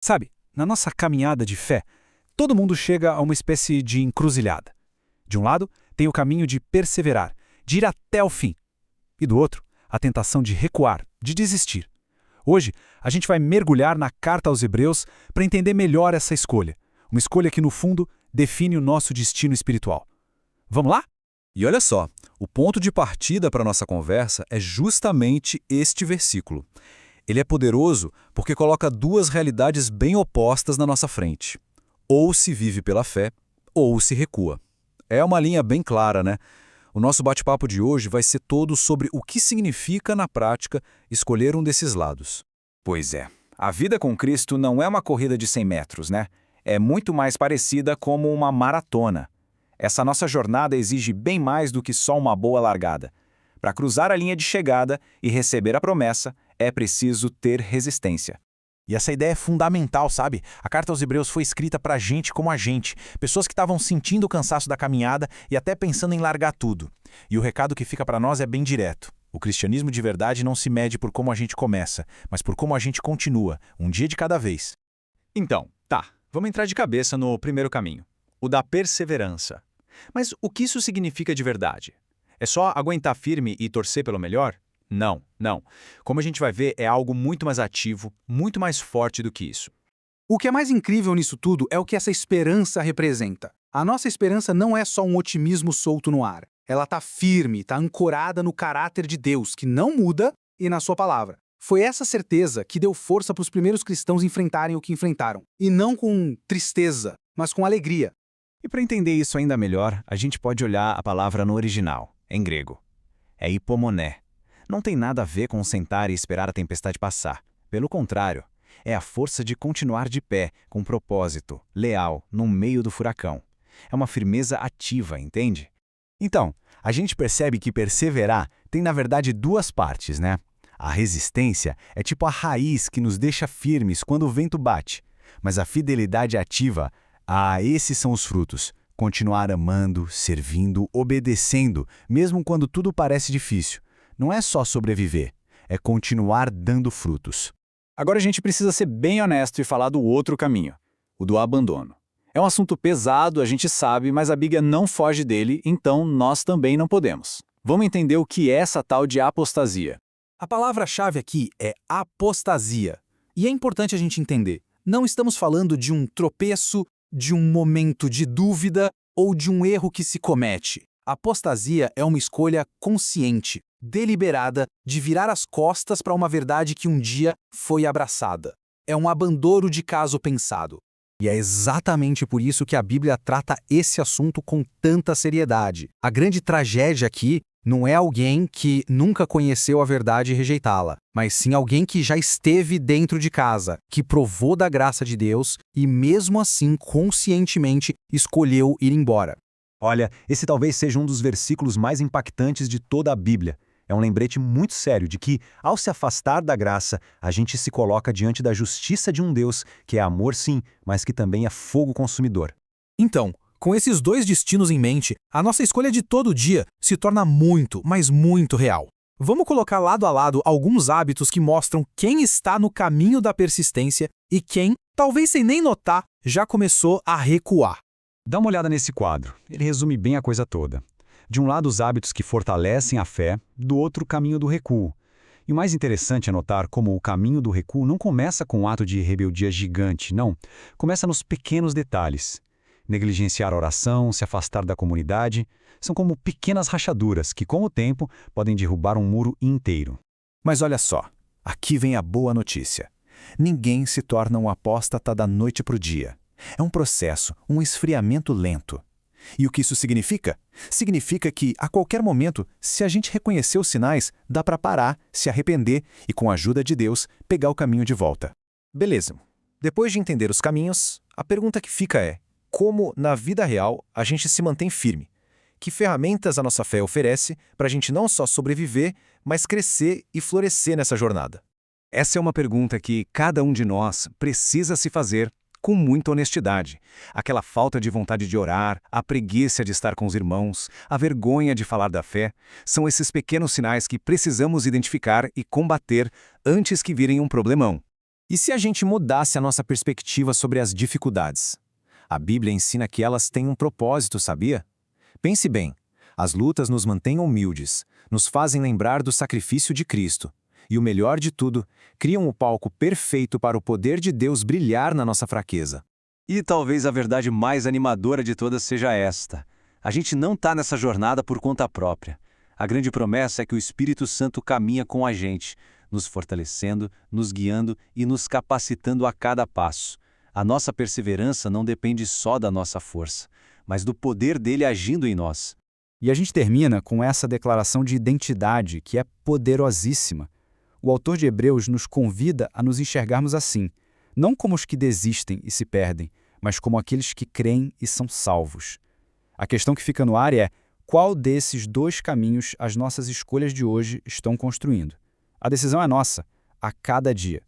Sabe, na nossa caminhada de fé, todo mundo chega a uma espécie de encruzilhada. De um lado, tem o caminho de perseverar, de ir até o fim. E do outro, a tentação de recuar, de desistir. Hoje, a gente vai mergulhar na carta aos Hebreus para entender melhor essa escolha. Uma escolha que, no fundo, define o nosso destino espiritual. Vamos lá? E olha só, o ponto de partida para a nossa conversa é justamente este versículo. Ele é poderoso porque coloca duas realidades bem opostas na nossa frente. Ou se vive pela fé, ou se recua. É uma linha bem clara, né? O nosso bate-papo de hoje vai ser todo sobre o que significa, na prática, escolher um desses lados. Pois é, a vida com Cristo não é uma corrida de 100 metros, né? É muito mais parecida como uma maratona. Essa nossa jornada exige bem mais do que só uma boa largada. Para cruzar a linha de chegada e receber a promessa, é preciso ter resistência. E essa ideia é fundamental, sabe? A carta aos Hebreus foi escrita pra gente como a gente, pessoas que estavam sentindo o cansaço da caminhada e até pensando em largar tudo. E o recado que fica pra nós é bem direto. O cristianismo de verdade não se mede por como a gente começa, mas por como a gente continua, um dia de cada vez. Então, vamos entrar de cabeça no primeiro caminho, o da perseverança. Mas o que isso significa de verdade? É só aguentar firme e torcer pelo melhor? Não, não. Como a gente vai ver, é algo muito mais ativo, muito mais forte do que isso. O que é mais incrível nisso tudo é o que essa esperança representa. A nossa esperança não é só um otimismo solto no ar. Ela está firme, está ancorada no caráter de Deus, que não muda, e na sua palavra. Foi essa certeza que deu força para os primeiros cristãos enfrentarem o que enfrentaram. E não com tristeza, mas com alegria. E para entender isso ainda melhor, a gente pode olhar a palavra no original, em grego. É hipomoné. Não tem nada a ver com sentar e esperar a tempestade passar. Pelo contrário, é a força de continuar de pé, com propósito, leal, no meio do furacão. É uma firmeza ativa, entende? Então, a gente percebe que perseverar tem na verdade duas partes, né? A resistência é tipo a raiz que nos deixa firmes quando o vento bate. Mas a fidelidade ativa, esses são os frutos. Continuar amando, servindo, obedecendo, mesmo quando tudo parece difícil. Não é só sobreviver, é continuar dando frutos. Agora a gente precisa ser bem honesto e falar do outro caminho, o do abandono. É um assunto pesado, a gente sabe, mas a Bíblia não foge dele, então nós também não podemos. Vamos entender o que é essa tal de apostasia. A palavra-chave aqui é apostasia. E é importante a gente entender, não estamos falando de um tropeço, de um momento de dúvida ou de um erro que se comete. Apostasia é uma escolha consciente, deliberada, de virar as costas para uma verdade que um dia foi abraçada. É um abandono de caso pensado. E é exatamente por isso que a Bíblia trata esse assunto com tanta seriedade. A grande tragédia aqui não é alguém que nunca conheceu a verdade e rejeitá-la, mas sim alguém que já esteve dentro de casa, que provou da graça de Deus e mesmo assim conscientemente escolheu ir embora. Olha, esse talvez seja um dos versículos mais impactantes de toda a Bíblia. É um lembrete muito sério de que, ao se afastar da graça, a gente se coloca diante da justiça de um Deus que é amor sim, mas que também é fogo consumidor. Então, com esses dois destinos em mente, a nossa escolha de todo dia se torna muito, mas muito real. Vamos colocar lado a lado alguns hábitos que mostram quem está no caminho da persistência e quem, talvez sem nem notar, já começou a recuar. Dá uma olhada nesse quadro, ele resume bem a coisa toda. De um lado, os hábitos que fortalecem a fé, do outro, o caminho do recuo. E o mais interessante é notar como o caminho do recuo não começa com um ato de rebeldia gigante, não. Começa nos pequenos detalhes. Negligenciar a oração, se afastar da comunidade, são como pequenas rachaduras que, com o tempo, podem derrubar um muro inteiro. Mas olha só, aqui vem a boa notícia. Ninguém se torna um apóstata da noite para o dia. É um processo, um esfriamento lento. E o que isso significa? Significa que, a qualquer momento, se a gente reconhecer os sinais, dá para parar, se arrepender e, com a ajuda de Deus, pegar o caminho de volta. Beleza. Depois de entender os caminhos, a pergunta que fica é: como, na vida real, a gente se mantém firme? Que ferramentas a nossa fé oferece para a gente não só sobreviver, mas crescer e florescer nessa jornada? Essa é uma pergunta que cada um de nós precisa se fazer com muita honestidade. Aquela falta de vontade de orar, a preguiça de estar com os irmãos, a vergonha de falar da fé, são esses pequenos sinais que precisamos identificar e combater antes que virem um problemão. E se a gente mudasse a nossa perspectiva sobre as dificuldades? A Bíblia ensina que elas têm um propósito, sabia? Pense bem, as lutas nos mantêm humildes, nos fazem lembrar do sacrifício de Cristo. E o melhor de tudo, criam o palco perfeito para o poder de Deus brilhar na nossa fraqueza. E talvez a verdade mais animadora de todas seja esta. A gente não está nessa jornada por conta própria. A grande promessa é que o Espírito Santo caminha com a gente, nos fortalecendo, nos guiando e nos capacitando a cada passo. A nossa perseverança não depende só da nossa força, mas do poder dele agindo em nós. E a gente termina com essa declaração de identidade, que é poderosíssima. O autor de Hebreus nos convida a nos enxergarmos assim, não como os que desistem e se perdem, mas como aqueles que creem e são salvos. A questão que fica no ar é: qual desses dois caminhos as nossas escolhas de hoje estão construindo? A decisão é nossa, a cada dia.